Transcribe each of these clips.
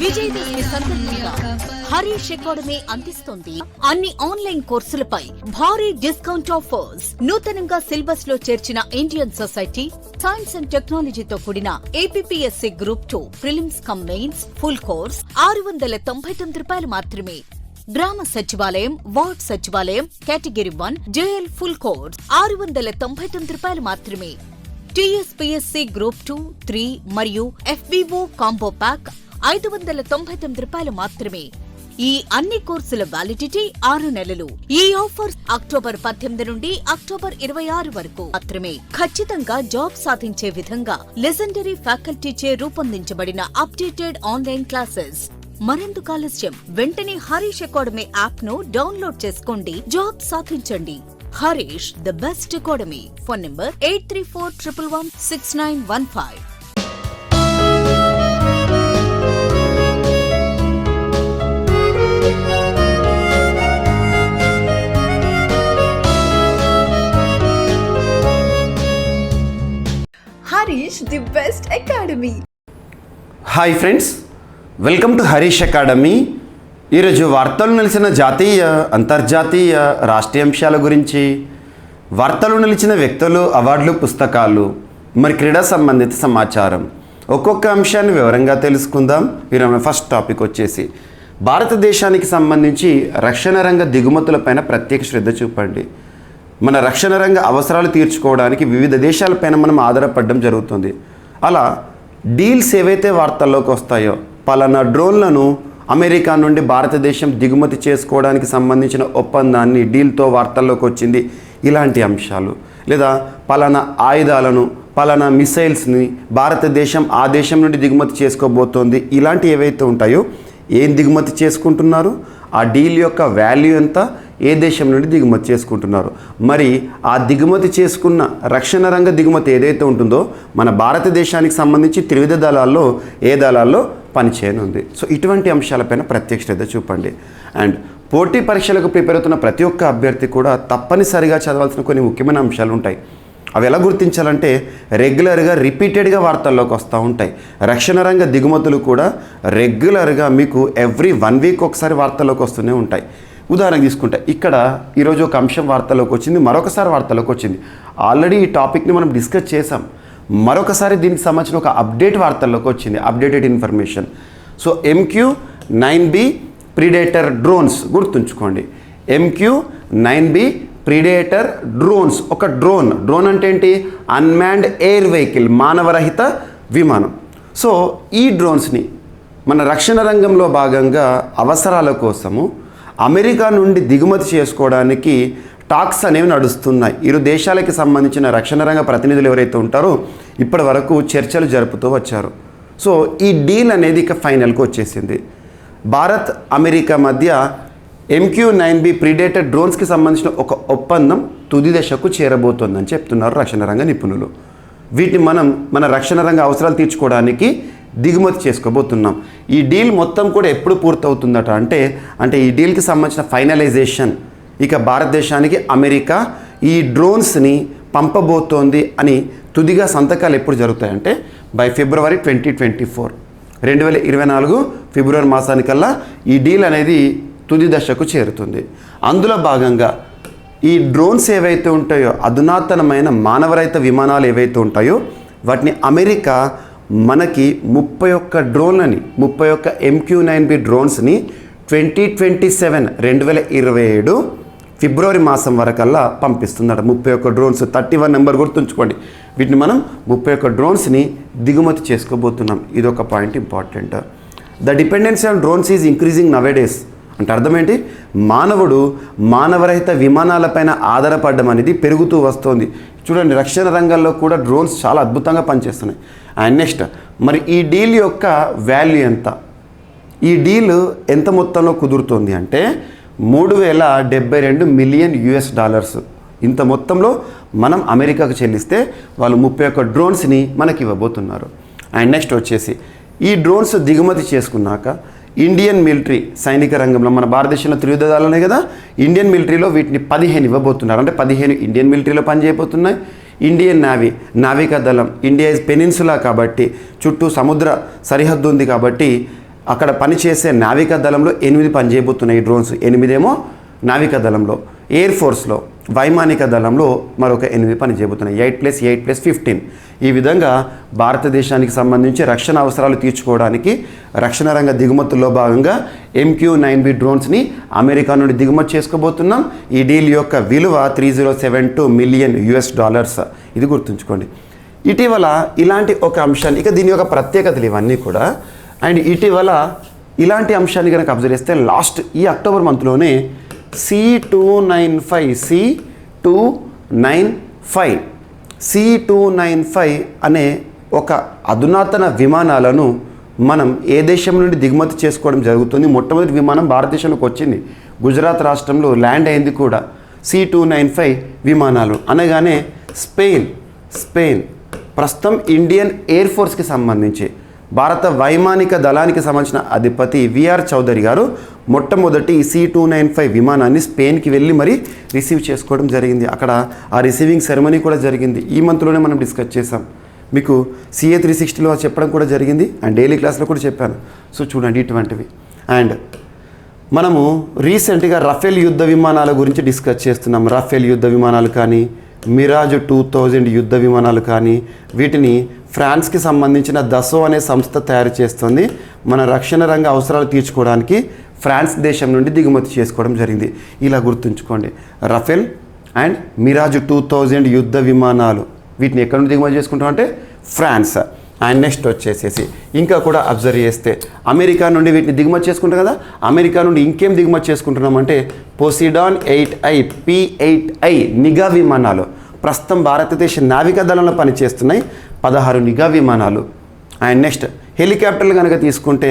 విజయదశమి సందర్భంగా హరీష్ అకాడమీ అందిస్తోంది అన్ని ఆన్లైన్ కోర్సులపై భారీ డిస్కౌంట్ ఆఫర్స్. నూతనంగా సిలబస్ లో చేర్చిన ఇండియన్ సొసైటీ, సైన్స్ అండ్ టెక్నాలజీతో కూడిన APSC group 2 prelims come mains full course 699 మాత్రమే. గ్రామ సచివాలయం, వార్డ్ సచివాలయం కేటగిరీ 1 జేఎల్ ఫుల్ కోర్స్ 699 మాత్రమే. టీఎస్పీఎస్సీ గ్రూప్ 2, 3 మరియు ఎఫ్బీఓ కాంబో ప్యాక్ 599 మాత్రమే. ఈ అన్ని కోర్సుల వ్యాలిడిటీ 6 నెలలు. ఈ ఆఫర్ అక్టోబర్ 18 నుండి అక్టోబర్ 26 వరకు మాత్రమే. ఖచ్చితంగా జాబ్ సాధించే విధంగా లెజెండరీ ఫ్యాకల్టీచే రూపొందించబడిన అప్డేటెడ్ ఆన్లైన్ క్లాసెస్. మరెందుకు ఆలస్యం? వెంటనే హరీష్ అకాడమీ యాప్ ను డౌన్లోడ్ చేసుకోండి, జాబ్ సాధించండి. Harish the best academy. Phone number 8341116915. Harish, the best academy. Hi friends, welcome to Harish academy. ఈరోజు వార్తలు నిలిచిన జాతీయ, అంతర్జాతీయ, రాష్ట్రీయ అంశాల గురించి, వార్తలు నిలిచిన వ్యక్తులు, అవార్డులు, పుస్తకాలు, మరి క్రీడా సంబంధిత సమాచారం, ఒక్కొక్క అంశాన్ని వివరంగా తెలుసుకుందాం. ఈరోజు ఫస్ట్ టాపిక్ వచ్చేసి భారతదేశానికి సంబంధించి రక్షణ రంగ దిగుమతులపైన ప్రత్యేక శ్రద్ధ చూపండి. మన రక్షణ రంగ అవసరాలు తీర్చుకోవడానికి వివిధ దేశాలపైన మనం ఆధారపడడం జరుగుతుంది. అలా డీల్స్ ఏవైతే వార్తల్లోకి వస్తాయో, పలానా డ్రోన్లను అమెరికా నుండి భారతదేశం దిగుమతి చేసుకోవడానికి సంబంధించిన ఒప్పందాన్ని డీల్తో వార్తల్లోకి వచ్చింది, ఇలాంటి అంశాలు, లేదా పలానా ఆయుధాలను, పలానా మిసైల్స్ని భారతదేశం ఆ దేశం నుండి దిగుమతి చేసుకోబోతోంది, ఇలాంటి ఏవైతే ఉంటాయో, ఏం దిగుమతి చేసుకుంటున్నారు, ఆ డీల్ యొక్క వాల్యూ ఎంత, ఏ దేశం నుండి దిగుమతి చేసుకుంటున్నారు, మరి ఆ దిగుమతి చేసుకున్న రక్షణ రంగ దిగుమతి ఏదైతే ఉంటుందో మన భారతదేశానికి సంబంధించి త్రివిధ దళాల్లో ఏ దళాల్లో పనిచేయనుంది. సో ఇటువంటి అంశాలపైన ప్రత్యేక శ్రద్ధ చూపండి. అండ్ పోటీ పరీక్షలకు ప్రిపేర్ అవుతున్న ప్రతి ఒక్క అభ్యర్థి కూడా తప్పనిసరిగా చదవాల్సిన కొన్ని ముఖ్యమైన అంశాలు ఉంటాయి. అవి ఎలా గుర్తించాలంటే రెగ్యులర్గా రిపీటెడ్గా వార్తల్లోకి వస్తూ ఉంటాయి. రక్షణ రంగ దిగుమతులు కూడా రెగ్యులర్గా మీకు ఎవ్రీ 1 వీక్ ఒకసారి వార్తల్లోకి వస్తూనే ఉంటాయి. ఉదాహరణ తీసుకుంటే ఇక్కడ ఈరోజు ఒక అంశం వార్తలోకి వచ్చింది, మరొకసారి వార్తలోకి వచ్చింది. ఆల్రెడీ ఈ టాపిక్ని మనం డిస్కస్ చేసాం, మరొకసారి దీనికి సంబంధించిన ఒక అప్డేట్ వార్తల్లోకి వచ్చింది, updated information. So MQ-9B predator drones గుర్తుంచుకోండి. MQ-9B predator drones. ఒక డ్రోన్ అంటే ఏంటి? అన్మాన్డ్ ఎయిర్ వెహికల్, మానవరహిత విమానం. సో ఈ డ్రోన్స్ని మన రక్షణ రంగంలో భాగంగా అవసరాల కోసము అమెరికా నుండి దిగుమతి చేసుకోవడానికి టాక్స్ అనేవి నడుస్తున్నాయి. ఇరు దేశాలకి సంబంధించిన రక్షణ రంగ ప్రతినిధులు ఎవరైతే ఉంటారో ఇప్పటి వరకు చర్చలు జరుపుతూ వచ్చారు. సో ఈ డీల్ అనేది ఇక ఫైనల్కి వచ్చేసింది. భారత్ అమెరికా మధ్య MQ-9B ప్రిడేటర్ డ్రోన్స్కి సంబంధించిన ఒక ఒప్పందం తుది దశకు చేరబోతోందని చెప్తున్నారు రక్షణ రంగ నిపుణులు. వీటిని మనం మన రక్షణ రంగ అవసరాలు తీర్చుకోవడానికి దిగుమతి చేసుకోబోతున్నాం. ఈ డీల్ మొత్తం కూడా ఎప్పుడు పూర్తవుతుందట అంటే ఈ డీల్కి సంబంధించిన ఫైనలైజేషన్ ఇక భారతదేశానికి అమెరికా ఈ డ్రోన్స్ని పంపబోతోంది అని తుదిగా సంతకాలు ఎప్పుడు జరుగుతాయంటే బై ఫిబ్రవరి 2024, 2024 ఫిబ్రవరి మాసానికల్లా ఈ డీల్ అనేది తుది దశకు చేరుతుంది. అందులో భాగంగా ఈ డ్రోన్స్ ఏవైతే ఉంటాయో, అధునాతనమైన మానవరహిత విమానాలు ఏవైతే ఉంటాయో వాటిని అమెరికా మనకి 31 డ్రోన్లని, 31 MQ-9B డ్రోన్స్ని 2027 ఫిబ్రవరి మాసం వరకల్లా పంపిస్తుందట. 31 డ్రోన్స్, 31 నెంబర్ గుర్తుంచుకోండి. వీటిని మనం 31 డ్రోన్స్ని దిగుమతి చేసుకోబోతున్నాం. ఇదొక point important. The dependency on drones is increasing nowadays. అంటే అర్థం ఏంటి? మానవుడు మానవరహిత విమానాలపైన ఆధారపడడం అనేది పెరుగుతూ వస్తుంది. చూడండి, రక్షణ రంగంలో కూడా డ్రోన్స్ చాలా అద్భుతంగా పనిచేస్తున్నాయి. అండ్ నెక్స్ట్, మరి ఈ డీల్ యొక్క వాల్యూ ఎంత? ఈ డీల్ ఎంత మొత్తంలో కుదురుతుంది అంటే $3,072 మిలియన్. ఇంత మొత్తంలో మనం అమెరికాకు చెల్లిస్తే వాళ్ళు 31 డ్రోన్స్ని మనకి ఇవ్వబోతున్నారు. అండ్ నెక్స్ట్ వచ్చేసి ఈ డ్రోన్స్ దిగుమతి చేసుకున్నాక ఇండియన్ మిలిటరీ సైనిక రంగంలో మన భారతదేశంలో త్రివిధ దళాలు ఉన్నాయి కదా, ఇండియన్ మిలిటరీలో వీటిని 15 ఇవ్వబోతున్నారు. అంటే 15 ఇండియన్ మిలిటరీలో పనిచేయబోతున్నాయి. ఇండియన్ నావికా దళం, ఇండియా ఇస్ పెనిన్సులా కాబట్టి చుట్టూ సముద్ర సరిహద్దు ఉంది కాబట్టి అక్కడ పనిచేసే నావికా దళంలో 8 పనిచేయబోతున్నాయి ఈ డ్రోన్స్. 8 ఏమో నావికా దళంలో, ఎయిర్ ఫోర్స్లో వైమానిక దళంలో మరొక 8 పనిచేయబోతున్నాయి. 8+8+15. ఈ విధంగా భారతదేశానికి సంబంధించి రక్షణ అవసరాలు తీర్చుకోవడానికి రక్షణ రంగ దిగుమతుల్లో భాగంగా MQ-9B డ్రోన్స్ని అమెరికా నుండి దిగుమతి చేసుకోబోతున్నాం. ఈ డీల్ యొక్క విలువ $3072 మిలియన్. ఇది గుర్తుంచుకోండి. ఇటీవల ఇలాంటి ఒక అంశాన్ని, ఇక దీని యొక్క ప్రత్యేకతలు ఇవన్నీ కూడా, అండ్ ఇటీవల ఇలాంటి అంశాన్ని కనుక అబ్జర్వ్ చేస్తే లాస్ట్ ఈ అక్టోబర్ మంత్లోనే C295 అనే ఒక అధునాతన విమానాలను మనం ఏ దేశం నుండి దిగుమతి చేసుకోవడం జరుగుతుంది. మొట్టమొదటి విమానం భారతదేశంలోకి వచ్చింది, గుజరాత్ రాష్ట్రంలో ల్యాండ్ అయింది కూడా. C295 విమానాలు అనగానే స్పెయిన్ ప్రస్తుతం ఇండియన్ ఎయిర్ ఫోర్స్కి సంబంధించి భారత వైమానిక దళానికి సంబంధించిన అధిపతి విఆర్ చౌదరి గారు మొట్టమొదటి C295 విమానాన్ని స్పెయిన్కి వెళ్ళి మరి రిసీవ్ చేసుకోవడం జరిగింది. అక్కడ ఆ రిసీవింగ్ సెరమనీ కూడా జరిగింది. ఈ మంత్లోనే మనం డిస్కస్ చేసాం. మీకు CA 360లో చెప్పడం కూడా జరిగింది, అండ్ డైలీ క్లాస్లో కూడా చెప్పాను. సో చూడండి ఇటువంటివి. అండ్ మనము రీసెంట్గా రఫేల్ యుద్ధ విమానాల గురించి డిస్కస్ చేస్తున్నాం. రఫేల్ యుద్ధ విమానాలు కానీ, మిరాజ్ 2000 యుద్ధ విమానాలు కానీ, వీటిని ఫ్రాన్స్కి సంబంధించిన దసో అనే సంస్థ తయారు చేస్తుంది. మన రక్షణ రంగ అవసరాలు తీర్చుకోవడానికి ఫ్రాన్స్ దేశం నుండి దిగుమతి చేసుకోవడం జరిగింది. ఇలా గుర్తుంచుకోండి, రఫేల్ అండ్ మిరాజ్ 2000 యుద్ధ విమానాలు వీటిని ఎక్కడి నుండి దిగుమతి చేసుకుంటాం అంటే ఫ్రాన్స్. అండ్ నెక్స్ట్ వచ్చేసేసి ఇంకా కూడా అబ్జర్వ్ చేస్తే అమెరికా నుండి వీటిని దిగుమతి చేసుకుంటాం కదా. అమెరికా నుండి ఇంకేం దిగుమతి చేసుకుంటున్నాం అంటే పోసిడాన్ 8I P-8I నిఘా విమానాలు ప్రస్తుతం భారతదేశ నావికా దళంలో పనిచేస్తున్నాయి. 16 నిఘా విమానాలు. అండ్ నెక్స్ట్ హెలికాప్టర్లు కనుక తీసుకుంటే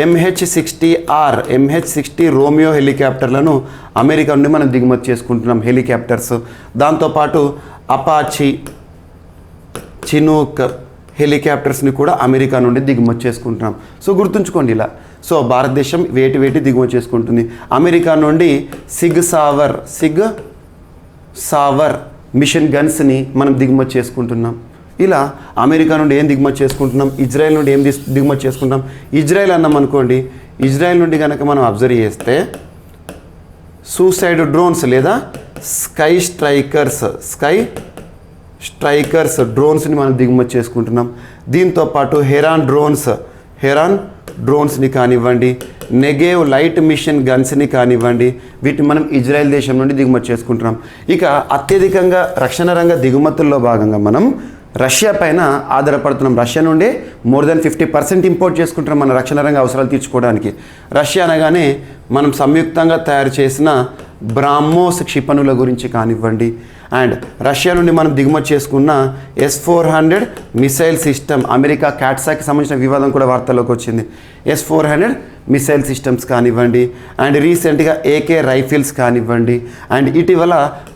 MH-60 రోమియో హెలికాప్టర్లను అమెరికా నుండి మనం దిగుమతి చేసుకుంటున్నాం హెలికాప్టర్స్. దాంతోపాటు అపాచీ, చినూక్ హెలికాప్టర్స్ని కూడా అమెరికా నుండి దిగుమతి చేసుకుంటున్నాం. సో గుర్తుంచుకోండి ఇలా. సో భారతదేశం వేటి దిగుమతి చేసుకుంటుంది. అమెరికా నుండి సిగ్ సావర్ మిషన్ గన్స్ని మనం దిగుమతి చేసుకుంటున్నాం. ఇలా అమెరికా నుండి ఏం దిగుమతి చేసుకుంటున్నాం, ఇజ్రాయెల్ నుండి ఏం దిగుమతి చేసుకుంటాం. ఇజ్రాయెల్ అన్నాం అనుకోండి, ఇజ్రాయెల్ నుండి కనుక మనం అబ్జర్వ్ చేస్తే సూసైడ్ డ్రోన్స్ లేదా స్కై స్ట్రైకర్స్ డ్రోన్స్ని మనం దిగుమతి చేసుకుంటున్నాం. దీంతోపాటు హెరాన్ డ్రోన్స్ని కానివ్వండి, నెగేవ్ లైట్ మిషన్ గన్స్ని కానివ్వండి, వీటిని మనం ఇజ్రాయెల్ దేశం నుండి దిగుమతి చేసుకుంటున్నాం. ఇక అత్యధికంగా రక్షణ రంగ దిగుమతుల్లో భాగంగా మనం రష్యా పైన ఆధారపడుతున్నాం. రష్యా నుండి మోర్ దెన్ 50% ఇంపోర్ట్ చేసుకుంటున్నాం మన రక్షణ రంగ అవసరాలు తీర్చుకోవడానికి. రష్యా అనగానే మనం సంయుక్తంగా తయారు చేసిన బ్రాహ్మోస్ క్షిపణుల గురించి కానివ్వండి, అండ్ రష్యా నుండి మనం దిగుమతి చేసుకున్న S-400 మిసైల్ సిస్టమ్, అమెరికా క్యాట్సాకి సంబంధించిన వివాదం కూడా వార్తల్లోకి వచ్చింది. S-400 మిసైల్ సిస్టమ్స్ కానివ్వండి, అండ్ రీసెంట్గా AK రైఫిల్స్ కానివ్వండి, అండ్ ఇటీవల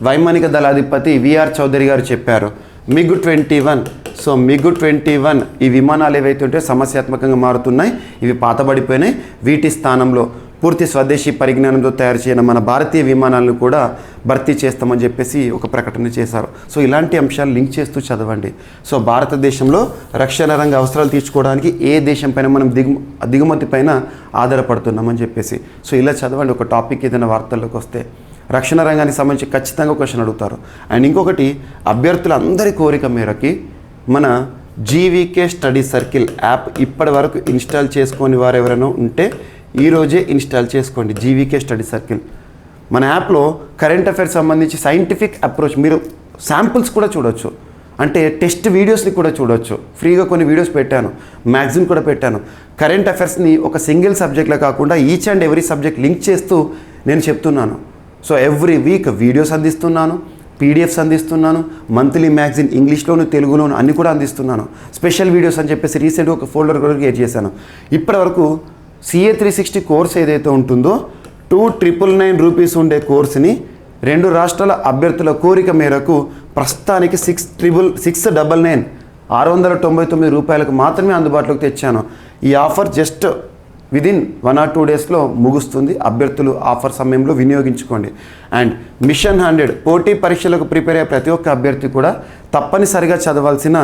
వైమానిక దళాధిపతి విఆర్ చౌదరి గారు చెప్పారు MiG-21. సో MiG-21 ఈ విమానాలు ఏవైతే ఉంటే సమస్యాత్మకంగా మారుతున్నాయి, ఇవి పాతబడిపోయినాయి. వీటి స్థానంలో పూర్తి స్వదేశీ పరిజ్ఞానంతో తయారు చేయన మన భారతీయ విమానాలను కూడా భర్తీ చేస్తామని చెప్పేసి ఒక ప్రకటన చేశారు. సో ఇలాంటి అంశాలు లింక్ చేస్తూ చదవండి. సో భారతదేశంలో రక్షణ రంగ అవసరాలు తీర్చుకోవడానికి ఏ దేశం పైన మనం దిగుమతి పైన ఆధారపడుతున్నామని చెప్పేసి. సో ఇలా చదవండి. ఒక టాపిక్ ఏదైనా వార్తల్లోకి వస్తే రక్షణ రంగానికి సంబంధించి ఖచ్చితంగా క్వశ్చన్ అడుగుతారు. అండ్ ఇంకొకటి, అభ్యర్థులందరి కోరిక మేరకి మన GVK స్టడీ సర్కిల్ యాప్ ఇప్పటి వరకు ఇన్స్టాల్ చేసుకొని వారు ఎవరైనా ఉంటే ఈరోజే ఇన్స్టాల్ చేసుకోండి. GVK స్టడీ సర్కిల్ మన యాప్లో కరెంట్ అఫైర్స్ సంబంధించి సైంటిఫిక్ అప్రోచ్, మీరు శాంపుల్స్ కూడా చూడొచ్చు, అంటే టెస్ట్ వీడియోస్ని కూడా చూడొచ్చు. ఫ్రీగా కొన్ని వీడియోస్ పెట్టాను, మ్యాగజైన్ కూడా పెట్టాను. కరెంట్ అఫైర్స్ని ఒక సింగిల్ సబ్జెక్ట్లో కాకుండా each and every subject link చేస్తూ నేను చెప్తున్నాను. సో ఎవ్రీ వీక్ వీడియోస్ అందిస్తున్నాను, PDFs అందిస్తున్నాను, మంత్లీ మ్యాగజైన్ ఇంగ్లీష్లోను తెలుగులోను అన్నీ కూడా అందిస్తున్నాను. స్పెషల్ వీడియోస్ అని చెప్పేసి రీసెంట్గా ఒక ఫోల్డర్ కూడా క్రియేట్ చేశాను. ఇప్పటివరకు CA 360 కోర్స్ ఏదైతే ఉంటుందో 2,999 రూపీస్ ఉండే కోర్సుని 2 రాష్ట్రాల అభ్యర్థుల కోరిక మేరకు ప్రస్తుతానికి 699 రూపాయలకు మాత్రమే అందుబాటులోకి తెచ్చాను. ఈ ఆఫర్ జస్ట్ విదిన్ 1 or 2 డేస్లో ముగుస్తుంది. అభ్యర్థులు ఆఫర్ సమయంలో వినియోగించుకోండి. అండ్ మిషన్ 100 పోటీ పరీక్షలకు ప్రిపేర్ అయ్యే ప్రతి ఒక్క అభ్యర్థి కూడా తప్పనిసరిగా చదవాల్సిన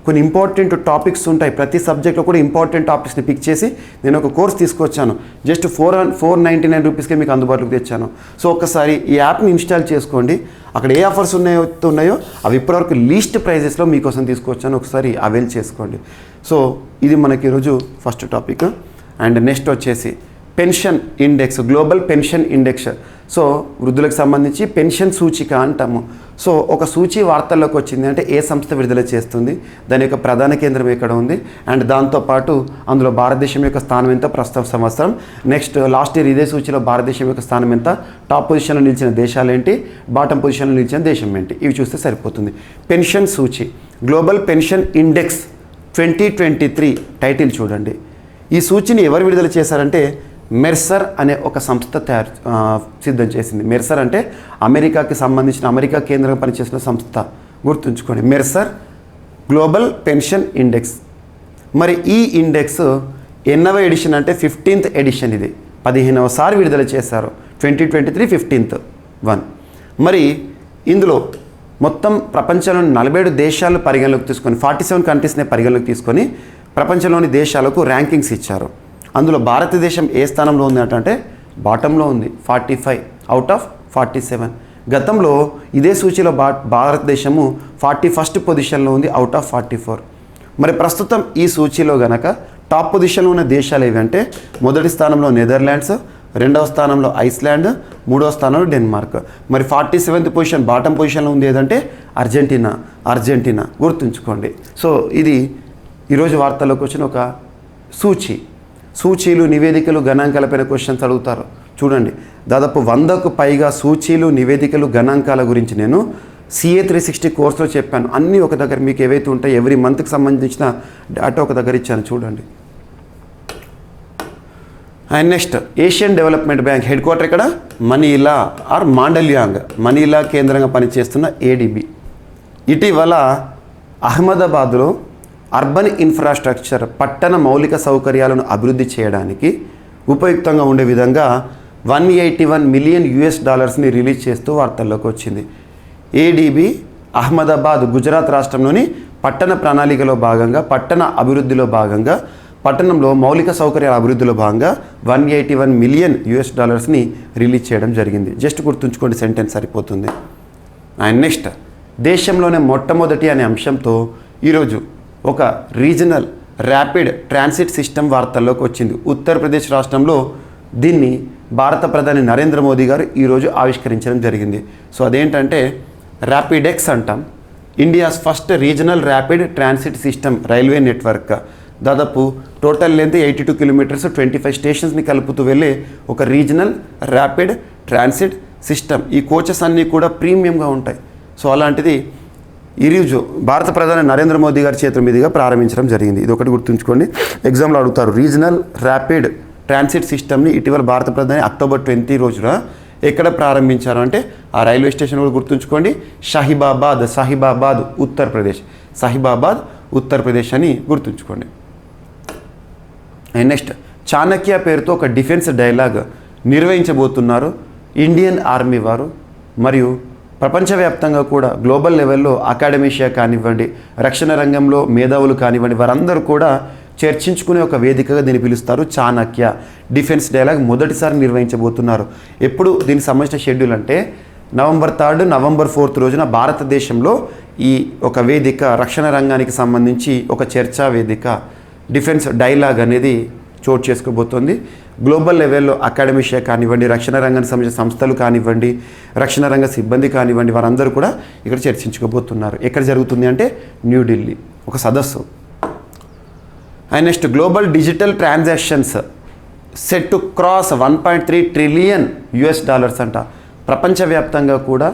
కొన్ని ఇంపార్టెంట్ టాపిక్స్ ఉంటాయి. ప్రతి సబ్జెక్ట్లో కూడా ఇంపార్టెంట్ టాపిక్స్ని పిక్ చేసి నేను ఒక కోర్స్ తీసుకొచ్చాను. జస్ట్ 499 రూపీస్కే మీకు అందుబాటులోకి తెచ్చాను. సో ఒక్కసారి ఈ యాప్ని ఇన్స్టాల్ చేసుకోండి. అక్కడ ఏ ఆఫర్స్ ఉన్నాయో అవి ఇప్పటివరకు లీస్ట్ ప్రైజెస్లో మీకోసం తీసుకొచ్చాను. ఒకసారి అవైల్ చేసుకోండి. సో ఇది మనకి ఈరోజు ఫస్ట్ టాపిక్. అండ్ నెక్స్ట్ వచ్చేసి pension index, global pension index. So వృద్ధులకు సంబంధించి పెన్షన్ సూచిక అంటాము. సో ఒక సూచి వార్తల్లోకి వచ్చింది అంటే ఏ సంస్థ విడుదల చేస్తుంది, దాని యొక్క ప్రధాన కేంద్రం ఎక్కడ ఉంది, అండ్ దాంతోపాటు అందులో భారతదేశం యొక్క స్థానం ఎంత ప్రస్తుత సంవత్సరం, నెక్స్ట్ లాస్ట్ ఇయర్ ఇదే సూచిలో భారతదేశం యొక్క స్థానం ఎంత, టాప్ పొజిషన్లో నిలిచిన దేశాలు ఏంటి, బాటమ్ పొజిషన్లో నిలిచిన దేశం ఏంటి, ఇవి చూస్తే సరిపోతుంది. పెన్షన్ సూచి, గ్లోబల్ పెన్షన్ ఇండెక్స్ 2023 టైటిల్ చూడండి. ఈ సూచిని ఎవరు విడుదల చేశారంటే మెర్సర్ అనే ఒక సంస్థ సిద్ధం చేసింది. మెర్సర్ అంటే అమెరికాకి సంబంధించిన, అమెరికా కేంద్రంగా పనిచేసిన సంస్థ, గుర్తుంచుకోండి. Mercer global pension index. మరి ఈ ఇండెక్స్ ఎన్నవ ఎడిషన్ అంటే 15th ఎడిషన్. ఇది 15వసారి విడుదల చేశారు. 2023 15th 1. మరి ఇందులో మొత్తం ప్రపంచంలోని 47 దేశాలు పరిగణలోకి తీసుకొని 47 కంట్రీస్ని పరిగణలోకి తీసుకొని ప్రపంచంలోని దేశాలకు ర్యాంకింగ్స్ ఇచ్చారు. అందులో భారతదేశం ఏ స్థానంలో ఉంది అంటే బాటంలో ఉంది, 45 అవుట్ ఆఫ్ 47. గతంలో ఇదే సూచిలో భారతదేశము 41st పొజిషన్లో ఉంది అవుట్ ఆఫ్ 44. మరి ప్రస్తుతం ఈ సూచిలో గనక టాప్ పొజిషన్లో ఉన్న దేశాలు ఏవంటే మొదటి స్థానంలో నెదర్లాండ్స్, రెండవ స్థానంలో ఐస్లాండ్, మూడవ స్థానంలో డెన్మార్క్. మరి 47th పొజిషన్ బాటమ్ పొజిషన్లో ఉంది ఏదంటే అర్జెంటీనా, గుర్తుంచుకోండి. సో ఇది ఈరోజు వార్తల్లోకి వచ్చిన ఒక సూచీలు, నివేదికలు, గణాంకాలపైన క్వశ్చన్స్ అడుగుతారు. చూడండి, దాదాపు 100కు పైగా సూచీలు, నివేదికలు, గణాంకాల గురించి నేను CA 360 కోర్సులో చెప్పాను. అన్నీ ఒక దగ్గర మీకు ఏవైతే ఉంటాయి ఎవ్రీ మంత్కి సంబంధించిన డేటా ఒక దగ్గర ఇచ్చాను, చూడండి. And next Asian development bank head quarter ఇక్కడ మనీలా ఆర్ మాండల్యాంగ్, మనీలా కేంద్రంగా పనిచేస్తున్న ADB. ఇటీవల అహ్మదాబాద్లో అర్బన్ ఇన్ఫ్రాస్ట్రక్చర్, పట్టణ మౌలిక సౌకర్యాలను అభివృద్ధి చేయడానికి ఉపయుక్తంగా ఉండే విధంగా $181 మిలియన్ రిలీజ్ చేస్తూ వార్తల్లోకి వచ్చింది. ADB అహ్మదాబాద్ గుజరాత్ రాష్ట్రంలోని పట్టణ ప్రణాళికలో భాగంగా, పట్టణ అభివృద్ధిలో భాగంగా, పట్టణంలో మౌలిక సౌకర్యాల అభివృద్ధిలో భాగంగా $181 మిలియన్ రిలీజ్ చేయడం జరిగింది. జస్ట్ గుర్తుంచుకోండి, సెంటెన్స్ సరిపోతుంది. అండ్ నెక్స్ట్ దేశంలోనే మొట్టమొదటి అనే అంశంతో ఈరోజు ఒక రీజనల్ ర్యాపిడ్ ట్రాన్సిట్ సిస్టమ్ వార్తల్లోకి వచ్చింది. ఉత్తరప్రదేశ్ రాష్ట్రంలో దీన్ని భారత ప్రధాని నరేంద్ర మోదీ గారు ఈరోజు ఆవిష్కరించడం జరిగింది. సో అదేంటంటే ర్యాపిడెక్స్ అంటాం. India's first regional rapid transit system railway network. దాదాపు టోటల్ లెంత్ 82 కిలోమీటర్స్, 25 స్టేషన్స్ని కలుపుతూ వెళ్ళే ఒక రీజనల్ ర్యాపిడ్ ట్రాన్సిట్ సిస్టమ్. ఈ కోచెస్ అన్నీ కూడా ప్రీమియంగా ఉంటాయి. సో అలాంటిది ఈరోజు భారత ప్రధాని నరేంద్ర మోదీ గారి చేతుల మీదుగా ప్రారంభించడం జరిగింది. ఇది ఒకటి గుర్తుంచుకోండి, ఎగ్జామ్లో అడుగుతారు. రీజనల్ ర్యాపిడ్ ట్రాన్సిట్ సిస్టమ్ని ఇటీవల భారత ప్రధాని October 20 రోజున ఎక్కడ ప్రారంభించారు అంటే ఆ రైల్వే స్టేషన్ కూడా గుర్తుంచుకోండి, షాహిబాబాద్ ఉత్తరప్రదేశ్ అని గుర్తుంచుకోండి. అండ్ నెక్స్ట్ చాణక్య పేరుతో ఒక డిఫెన్స్ డైలాగ్ నిర్వహించబోతున్నారు ఇండియన్ ఆర్మీ వారు. మరియు ప్రపంచవ్యాప్తంగా కూడా గ్లోబల్ లెవెల్లో అకాడమీషియా కానివ్వండి, రక్షణ రంగంలో మేధావులు కానివ్వండి, వారందరూ కూడా చర్చించుకునే ఒక వేదికగా దీన్ని పిలుస్తారు. చాణక్య డిఫెన్స్ డైలాగ్ మొదటిసారి నిర్వహించబోతున్నారు. ఎప్పుడు దీనికి సంబంధించిన షెడ్యూల్ అంటే November 3, November 4 రోజున భారతదేశంలో ఈ ఒక వేదిక, రక్షణ రంగానికి సంబంధించి ఒక చర్చా వేదిక, డిఫెన్స్ డైలాగ్ అనేది చోటు చేసుకోబోతోంది. గ్లోబల్ లెవెల్లో అకాడమీషియా కానివ్వండి, రక్షణ రంగానికి సంబంధించిన సంస్థలు కానివ్వండి, రక్షణ రంగ సిబ్బంది కానివ్వండి, వారందరూ కూడా ఇక్కడ చర్చించుకోబోతున్నారు. ఎక్కడ జరుగుతుంది అంటే న్యూఢిల్లీ, ఒక సదస్సు. And next global digital transactions set to cross $1.3 trillion అంట. ప్రపంచవ్యాప్తంగా కూడా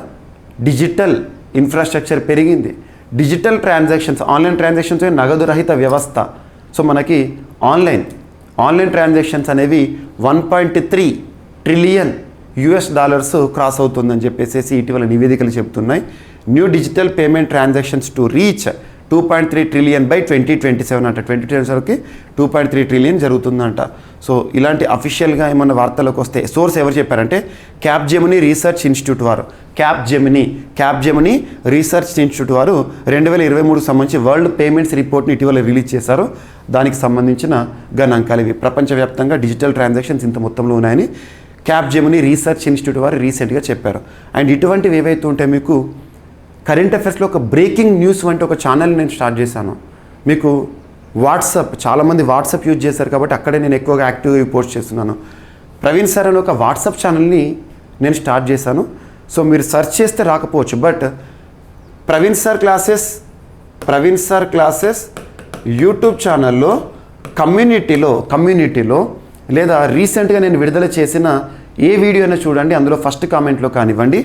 డిజిటల్ ఇన్ఫ్రాస్ట్రక్చర్ పెరిగింది. డిజిటల్ ట్రాన్సాక్షన్స్, ఆన్లైన్ ట్రాన్సాక్షన్స్ నగదు రహిత వ్యవస్థ. సో మనకి ఆన్లైన్ ట్రాన్సాక్షన్స్ అనేవి $1.3 ట్రిలియన్ క్రాస్ అవుతుందని చెప్పేసి ఇటీవల నివేదికలు చెబుతున్నాయి. New digital payment transactions to reach 2.3 trillion by 2027 అంట. 2027కి 2.3 ట్రిలియన్ జరుగుతుందంట. సో ఇలాంటి అఫీషియల్గా ఏమన్నా వార్తలకు వస్తే సోర్స్ ఎవరు చెప్పారంటే క్యాప్జెమినీ రీసెర్చ్ ఇన్స్టిట్యూట్ వారు. క్యాప్జెమినీ రీసెర్చ్ ఇన్స్టిట్యూట్ వారు 2023 సంబంధించి వరల్డ్ పేమెంట్స్ రిపోర్ట్ని ఇటీవల రిలీజ్ చేశారు. దానికి సంబంధించిన గణాంకాలు ఇవి. ప్రపంచవ్యాప్తంగా డిజిటల్ ట్రాన్సాక్షన్స్ ఇంత మొత్తంలో ఉన్నాయని క్యాప్జెమినీ రీసెర్చ్ ఇన్స్టిట్యూట్ వారు రీసెంట్గా చెప్పారు. అండ్ ఇటువంటివి ఏవైతే ఉంటాయి, మీకు కరెంట్ అఫైర్స్లో ఒక బ్రేకింగ్ న్యూస్ వంటి ఒక ఛానల్ నేను స్టార్ట్ చేశాను. మీకు వాట్సాప్, చాలామంది వాట్సాప్ యూజ్ చేశారు కాబట్టి అక్కడే నేను ఎక్కువగా యాక్టివ్గా పోస్ట్ చేస్తున్నాను. ప్రవీణ్ సార్ అని ఒక వాట్సాప్ ఛానల్ని నేను స్టార్ట్ చేశాను. సో మీరు సెర్చ్ చేస్తే రాకపోవచ్చు, but Praveen sir classes YouTube ఛానల్లో కమ్యూనిటీలో లేదా రీసెంట్గా నేను విడుదల చేసిన ఏ వీడియో అయినా చూడండి, అందులో ఫస్ట్ కామెంట్లో కానివ్వండి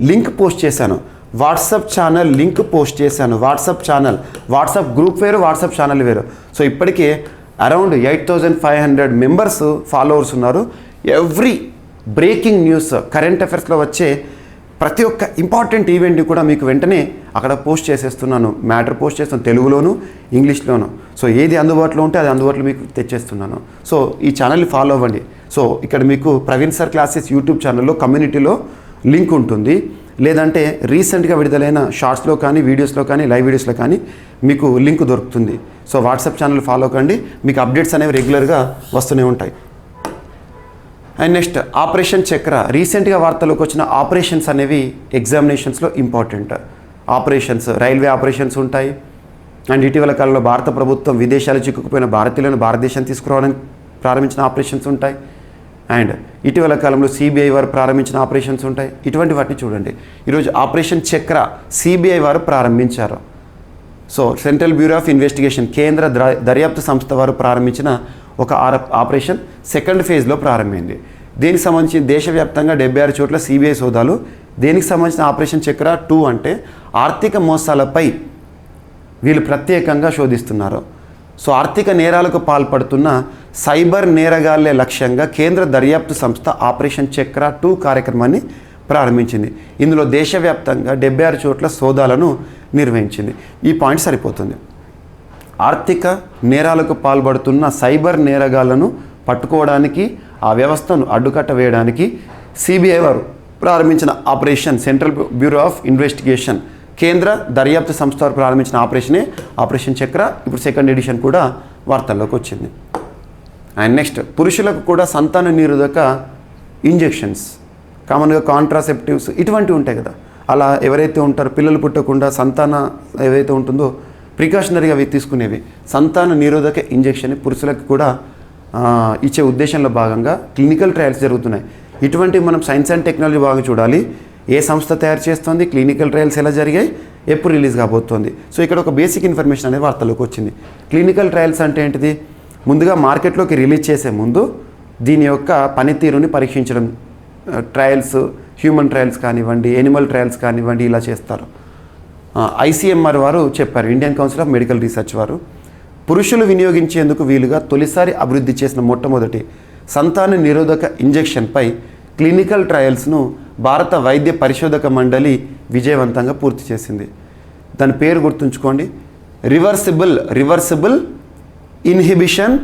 లింక్ పోస్ట్ చేశాను. వాట్సాప్ ఛానల్ లింక్ పోస్ట్ చేశాను. వాట్సాప్ గ్రూప్ వేరు, వాట్సాప్ ఛానల్ వేరు. సో ఇప్పటికే అరౌండ్ 8,500 మెంబర్స్ ఫాలోవర్స్ ఉన్నారు. ఎవ్రీ బ్రేకింగ్ న్యూస్, కరెంట్ అఫైర్స్లో వచ్చే ప్రతి ఒక్క ఇంపార్టెంట్ ఈవెంట్ని కూడా మీకు వెంటనే అక్కడ పోస్ట్ చేసేస్తున్నాను. మ్యాటర్ పోస్ట్ చేస్తాను తెలుగులోను, ఇంగ్లీష్లోను. సో ఏది అందుబాటులో ఉంటే అది అందుబాటులో మీకు తెచ్చేస్తున్నాను. సో ఈ ఛానల్ని ఫాలో అవ్వండి. సో ఇక్కడ మీకు ప్రవీణ్ సార్ క్లాసెస్ యూట్యూబ్ ఛానల్లో కమ్యూనిటీలో లింక్ ఉంటుంది. లేదంటే రీసెంట్గా విడుదలైన షార్ట్స్లో కానీ, వీడియోస్లో కానీ, లైవ్ వీడియోస్లో కానీ మీకు లింక్ దొరుకుతుంది. సో వాట్సాప్ ఛానల్ ఫాలో కండి, మీకు అప్డేట్స్ అనేవి రెగ్యులర్గా వస్తూనే ఉంటాయి. అండ్ నెక్స్ట్ ఆపరేషన్ చక్ర. రీసెంట్గా వార్తలోకి వచ్చిన ఆపరేషన్స్ అనేవి ఎగ్జామినేషన్స్లో ఇంపార్టెంట్. ఆపరేషన్స్, రైల్వే ఆపరేషన్స్ ఉంటాయి. అండ్ ఇటీవల కాలంలో భారత ప్రభుత్వం విదేశాలు చిక్కుకుపోయిన భారతీయులను భారతదేశం తీసుకురావడానికి ప్రారంభించిన ఆపరేషన్స్ ఉంటాయి. అండ్ ఇటీవల కాలంలో సిబిఐ వారు ప్రారంభించిన ఆపరేషన్స్ ఉంటాయి. ఇటువంటి వాటిని చూడండి. ఈరోజు ఆపరేషన్ చక్ర సిబిఐ వారు ప్రారంభించారు. So central bureau of investigation, కేంద్ర దర్యాప్తు సంస్థ వారు ప్రారంభించిన ఒక ఆపరేషన్ సెకండ్ ఫేజ్లో ప్రారంభమైంది. దీనికి సంబంధించి దేశవ్యాప్తంగా 76 చోట్ల సిబిఐ సోదాలు. దీనికి సంబంధించిన ఆపరేషన్ చక్ర 2 అంటే ఆర్థిక మోసాలపై వీళ్ళు ప్రత్యేకంగా శోధిస్తున్నారు. సో ఆర్థిక నేరాలకు పాల్పడుతున్న సైబర్ నేరగాళ్లే లక్ష్యంగా కేంద్ర దర్యాప్తు సంస్థ ఆపరేషన్ చక్ర 2 కార్యక్రమాన్ని ప్రారంభించింది. ఇందులో దేశవ్యాప్తంగా 76 చోట్ల సోదాలను నిర్వహించింది. ఈ పాయింట్ సరిపోతుంది. ఆర్థిక నేరాలకు పాల్పడుతున్న సైబర్ నేరగాళ్లను పట్టుకోవడానికి, ఆ వ్యవస్థను అడ్డుకట్ట వేయడానికి సిబిఐ వారు ప్రారంభించిన operation, central bureau of investigation, కేంద్ర దర్యాప్తు సంస్థ వారు ప్రారంభించిన ఆపరేషన్ చక్ర ఇప్పుడు సెకండ్ ఎడిషన్ కూడా వార్తల్లోకి వచ్చింది. అండ్ నెక్స్ట్ పురుషులకు కూడా సంతాన నిరోధక ఇంజెక్షన్స్, కామన్గా కాంట్రాసెప్టివ్స్ ఇటువంటివి ఉంటాయి కదా. అలా ఎవరైతే ఉంటారో పిల్లలు పుట్టకుండా సంతాన ఏవైతే ఉంటుందో ప్రికాషనరీగా అవి తీసుకునేవి సంతాన నిరోధక ఇంజెక్షన్ పురుషులకు కూడా ఇచ్చే ఉద్దేశంలో భాగంగా క్లినికల్ ట్రయల్స్ జరుగుతున్నాయి. ఇటువంటివి మనం సైన్స్ అండ్ టెక్నాలజీ భాగంగా చూడాలి. ఏ సంస్థ తయారు చేస్తుంది, క్లినికల్ ట్రయల్స్ ఎలా జరిగాయి, ఎప్పుడు రిలీజ్ కాబోతోంది. సో ఇక్కడ ఒక బేసిక్ ఇన్ఫర్మేషన్ అనేది వార్తలోకి వచ్చింది. క్లినికల్ ట్రయల్స్ అంటే ఏంటిది? ముందుగా మార్కెట్లోకి రిలీజ్ చేసే ముందు దీని యొక్క పనితీరుని పరీక్షించడం. ట్రయల్స్, హ్యూమన్ ట్రయల్స్ కానివ్వండి, ఎనిమల్ ట్రయల్స్ కానివ్వండి, ఇలా చేస్తారు. ఐసీఎంఆర్ వారు చెప్పారు, Indian council of medical research వారు, పురుషులు వినియోగించేందుకు వీలుగా తొలిసారి అభివృద్ధి చేసిన మొట్టమొదటి సంతాన నిరోధక ఇంజెక్షన్పై క్లినికల్ ట్రయల్స్ను భారత వైద్య పరిశోధక మండలి విజయవంతంగా పూర్తి చేసింది. దాని పేరు గుర్తుంచుకోండి, reversible inhibition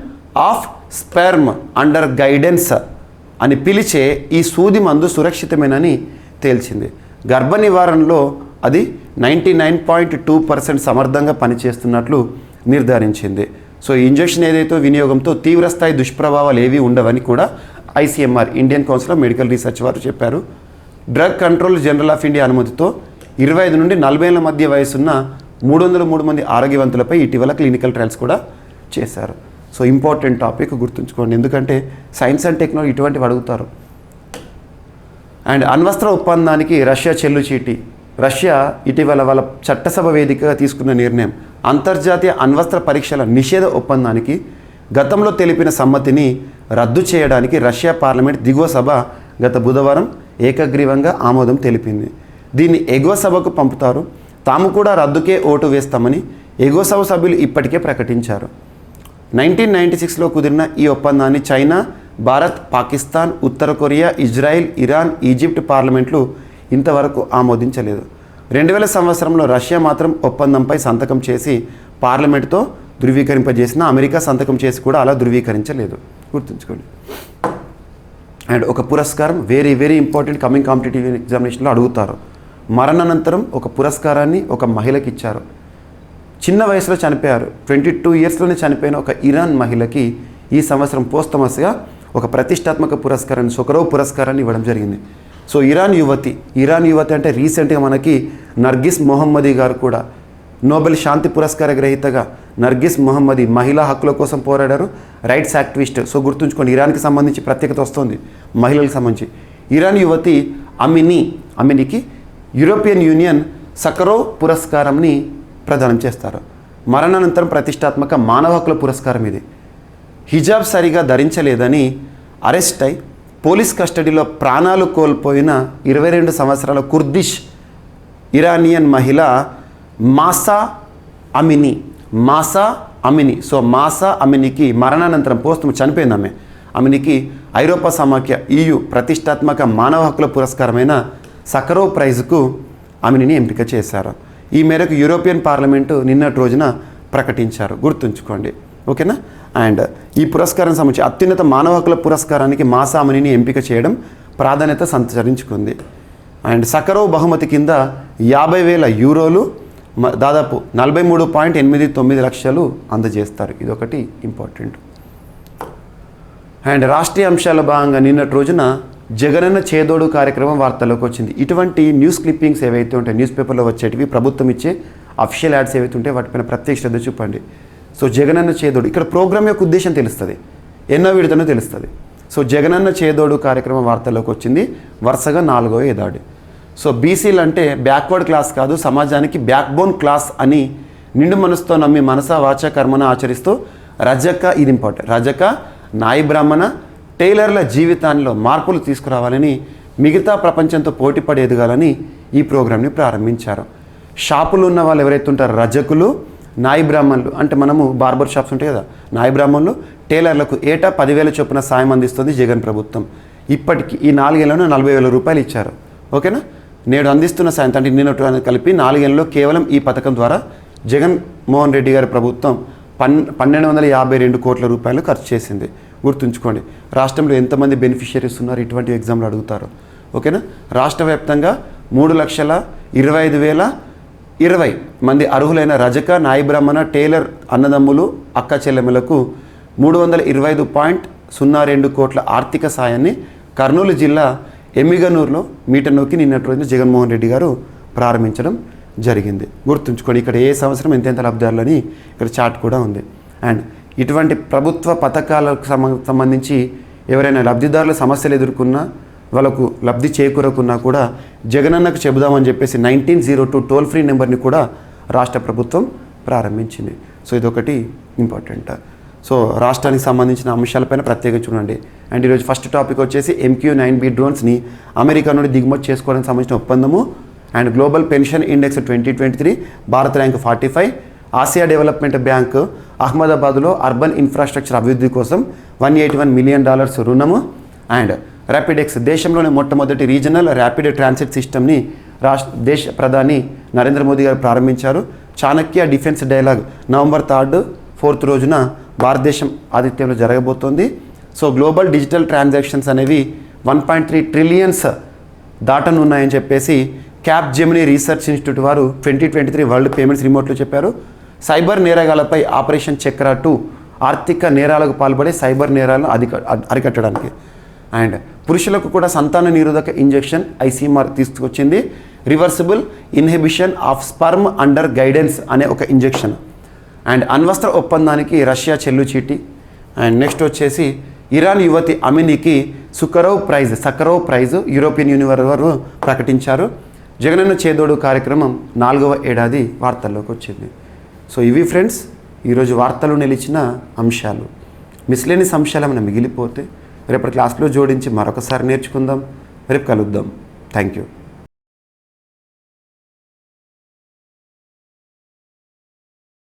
of sperm under guidance అని పిలిచే ఈ సూది మందు సురక్షితమేనని తేల్చింది. గర్భ నివారణలో అది 99.2% సమర్థంగా పనిచేస్తున్నట్లు నిర్ధారించింది. సో ఈ ఇంజెక్షన్ ఏదైతే వినియోగంతో తీవ్రస్థాయి దుష్ప్రభావాలు ఏవి ఉండవని కూడా ICMR, Indian council of medical research వారు చెప్పారు. Drug control general of India అనుమతితో 25 నుండి 40 ఏళ్ల మధ్య వయసున్న 303 మంది ఆరోగ్యవంతులపై ఇటీవల క్లినికల్ ట్రయల్స్ కూడా చేశారు. సో ఇంపార్టెంట్ టాపిక్ గుర్తుంచుకోండి, ఎందుకంటే సైన్స్ అండ్ టెక్నాలజీ ఇటువంటివి అడుగుతారు. అండ్ అణ్వస్త్ర ఒప్పందానికి రష్యా చెల్లుచీటి. రష్యా ఇటీవల వాళ్ళ చట్టసభ వేదికగా తీసుకున్న నిర్ణయం అంతర్జాతీయ అణ్వస్త్ర పరీక్షల నిషేధ ఒప్పందానికి గతంలో తెలిపిన సమ్మతిని రద్దు చేయడానికి రష్యా పార్లమెంట్ దిగువ సభ గత బుధవారం ఏకగ్రీవంగా ఆమోదం తెలిపింది. దీన్ని ఎగువ సభకు పంపుతారు. తాము కూడా రద్దుకే ఓటు వేస్తామని ఎగువ సభ సభ్యులు ఇప్పటికే ప్రకటించారు. 1996లో కుదిరిన ఈ ఒప్పందాన్ని చైనా, భారత్, పాకిస్తాన్, ఉత్తర కొరియా, ఇజ్రాయిల్, ఇరాన్, ఈజిప్ట్ పార్లమెంట్లు ఇంతవరకు ఆమోదించలేదు. 2000 సంవత్సరంలో రష్యా మాత్రం ఒప్పందంపై సంతకం చేసి పార్లమెంటుతో ధృవీకరింపజేసిన అమెరికా సంతకం చేసి కూడా అలా ధృవీకరించలేదు, గుర్తుంచుకోండి. అండ్ ఒక పురస్కారం very very important, coming competitive ఎగ్జామినేషన్లో అడుగుతారు. మరణానంతరం ఒక పురస్కారాన్ని ఒక మహిళకి ఇచ్చారు. చిన్న వయసులో చనిపోయారు, 22 ఇయర్స్లోనే చనిపోయిన ఒక ఇరాన్ మహిళకి ఈ సంవత్సరం పోస్తమస్గా ఒక ప్రతిష్టాత్మక పురస్కారాన్ని, సొకరోవ్ పురస్కారాన్ని ఇవ్వడం జరిగింది. సో ఇరాన్ యువతి అంటే రీసెంట్గా మనకి నర్గిస్ మొహమ్మదీ గారు కూడా నోబెల్ శాంతి పురస్కార గ్రహీతగా నర్గిస్ మొహమ్మదీ మహిళా హక్కుల కోసం పోరాడారు, రైట్స్ యాక్టివిస్ట్. సో గుర్తుంచుకోండి, ఇరాన్కి సంబంధించి ప్రత్యేకత వస్తుంది మహిళలకు సంబంధించి. ఇరాన్ యువతి అమినికి యూరోపియన్ యూనియన్ సకరోవ్ పురస్కారంని ప్రదానం చేస్తారు. మరణానంతరం ప్రతిష్టాత్మక మానవ హక్కుల పురస్కారం ఇది. హిజాబ్ సరిగా ధరించలేదని అరెస్ట్ అయి పోలీస్ కస్టడీలో ప్రాణాలు కోల్పోయిన 22 సంవత్సరాల కుర్దిష్ ఇరానియన్ మహిళ మాసా అమిని. సో మాసా అమినికి మరణానంతరం చనిపోయింది ఆమెకి ఐరోపా సమాఖ్య EU ప్రతిష్టాత్మక మానవ హక్కుల పురస్కారమైన సకరోవ్ ప్రైజ్కు ఆమెని ఎంపిక చేశారు. ఈ మేరకు యూరోపియన్ పార్లమెంటు నిన్నటి రోజున ప్రకటించారు, గుర్తుంచుకోండి, ఓకేనా. అండ్ ఈ పురస్కారం సంబంధించి అత్యున్నత మానవ హక్కుల పురస్కారానికి మాసా అమినిని ఎంపిక చేయడం ప్రాధాన్యత సంతరించుకుంది. అండ్ సకరోవ్ బహుమతి కింద 50,000 యూరోలు, దాదాపు 43.89 లక్షలు అందజేస్తారు. ఇదొకటి ఇంపార్టెంట్. అండ్ రాష్ట్రీయ అంశాల భాగంగా నిన్నటి రోజున జగనన్న చేదోడు కార్యక్రమం వార్తల్లోకి వచ్చింది. ఇటువంటి న్యూస్ క్లిప్పింగ్స్ ఏవైతే ఉంటాయి, న్యూస్ పేపర్లో వచ్చేటివి, ప్రభుత్వం ఇచ్చే అఫీషియల్ యాడ్స్ ఏవైతే ఉంటాయి వాటిపైన ప్రత్యేక శ్రద్ధ చూపండి. సో జగనన్న చేదోడు, ఇక్కడ ప్రోగ్రామ్ యొక్క ఉద్దేశం తెలుస్తుంది, ఎన్నో విడతనో తెలుస్తుంది. సో జగనన్న చేదోడు కార్యక్రమం వార్తల్లోకి వచ్చింది, వరుసగా 4వ ఏడాది. సో బీసీలు అంటే బ్యాక్వర్డ్ క్లాస్ కాదు, సమాజానికి బ్యాక్బోన్ క్లాస్ అని నిండు మనసుతో నమ్మి మనసా వాచ కర్మన ఆచరిస్తూ రజక, ఇది ఇంపార్టెంట్, రజక, నాయి బ్రాహ్మణ, టైలర్ల జీవితాల్లో మార్పులు తీసుకురావాలని, మిగతా ప్రపంచంతో పోటీపడి ఎదగాలని ఈ ప్రోగ్రామ్ని ప్రారంభించారు. షాపులు ఉన్న వాళ్ళు ఎవరైతే ఉంటారో రజకులు, నాయి బ్రాహ్మణులు, అంటే మనము బార్బర్ షాప్స్ ఉంటాయి కదా, నాయి బ్రాహ్మణులు, టైలర్లకు ఏటా 10,000 చొప్పున సాయం అందిస్తుంది జగన్ ప్రభుత్వం. ఇప్పటికి ఈ 4 ఏళ్లలో 40,000 రూపాయలు ఇచ్చారు, ఓకేనా. నేడు అందిస్తున్న సాయం అంటే నిన్నటి కలిపి 4 ఏళ్లలో కేవలం ఈ పథకం ద్వారా జగన్మోహన్ రెడ్డి గారి ప్రభుత్వం 1,252 కోట్ల రూపాయలు ఖర్చు చేసింది, గుర్తుంచుకోండి. రాష్ట్రంలో ఎంతమంది బెనిఫిషియరీస్ ఉన్నారు, ఇటువంటి ఎగ్జామ్లు అడుగుతారు, ఓకేనా. రాష్ట్ర వ్యాప్తంగా 3,25,020 మంది అర్హులైన రజక, నాయి బ్రాహ్మణ, టైలర్ అన్నదమ్ములు, అక్క చెల్లెమ్మలకు 325.02 కోట్ల ఆర్థిక సాయాన్ని కర్నూలు జిల్లా ఎమ్మిగనూరులో మీటర్ నొక్కి నిన్నటి రోజున జగన్మోహన్ రెడ్డి గారు ప్రారంభించడం జరిగింది, గుర్తుంచుకోండి. ఇక్కడ ఏ సంవత్సరం ఎంతెంత లబ్ధిదారులని ఇక్కడ చార్ట్ కూడా ఉంది. అండ్ ఇటువంటి ప్రభుత్వ పథకాలకు సంబంధించి ఎవరైనా లబ్ధిదారుల సమస్యలు ఎదుర్కొన్నా, వాళ్ళకు లబ్ధి చేకూరకున్నా కూడా జగనన్నకు చెబుదామని చెప్పేసి 1902 టోల్ ఫ్రీ నెంబర్ని కూడా రాష్ట్ర ప్రభుత్వం ప్రారంభించింది. సో ఇదొకటి ఇంపార్టెంట్. సో రాష్ట్రానికి సంబంధించిన అంశాలపైన ప్రత్యేకంగా చూడండి. అండ్ ఈరోజు ఫస్ట్ టాపిక్ వచ్చేసి MQ-9B డ్రోన్స్ని అమెరికా నుండి దిగుమతి చేసుకోవడానికి సంబంధించిన ఒప్పందము. And global pension index 2023 Bharat rank 45. Asia development bank అహ్మదాబాద్లో అర్బన్ ఇన్ఫ్రాస్ట్రక్చర్ అభివృద్ధి కోసం $181 మిలియన్ రుణము. అండ్ ర్యాపిడెక్స్ దేశంలోని మొట్టమొదటి రీజనల్ ర్యాపిడ్ ట్రాన్సిట్ సిస్టమ్ని దేశ ప్రధాని నరేంద్ర మోదీ గారు ప్రారంభించారు. చాణక్య డిఫెన్స్ డైలాగ్ నవంబర్ 3, 4 రోజున భారతదేశం ఆతిథ్యంలో జరగబోతోంది. సో గ్లోబల్ డిజిటల్ ట్రాన్సాక్షన్స్ అనేవి 1.3 ట్రిలియన్స్ దాటనున్నాయని చెప్పేసి క్యాప్ జెమినీ రీసెర్చ్ ఇన్స్టిట్యూట్ వారు 2023 వరల్డ్ పేమెంట్స్ రిమోట్లో చెప్పారు. సైబర్ నేరగాలపై ఆపరేషన్ చక్ర 2 ఆర్థిక నేరాలకు పాల్పడే సైబర్ నేరాలను అరికట్టడానికి. అండ్ పురుషులకు కూడా సంతాన నిరోధక ఇంజెక్షన్ ఐసీఎంఆర్ తీసుకొచ్చింది. Reversible inhibition of sperm under guidance అనే ఒక ఇంజెక్షన్. అండ్ అణ్వస్త్ర ఒప్పందానికి రష్యా చెల్లుచీటి. అండ్ నెక్స్ట్ వచ్చేసి ఇరాన్ యువతి అమినికి సకరోవ్ ప్రైజ్ యూరోపియన్ యూనియన్ వారు ప్రకటించారు. జగనన్న చేదోడు కార్యక్రమం 4వ ఏడాది వార్తల్లోకి వచ్చింది. సో ఇవి ఫ్రెండ్స్ ఈరోజు వార్తలు నిలిచిన అంశాలు. మిస్లేనియస్ అంశాలు ఏమైనా మిగిలిపోతే రేపటి క్లాస్లో జోడించి మరొకసారి నేర్చుకుందాం. రేపు కలుద్దాం. Thank you.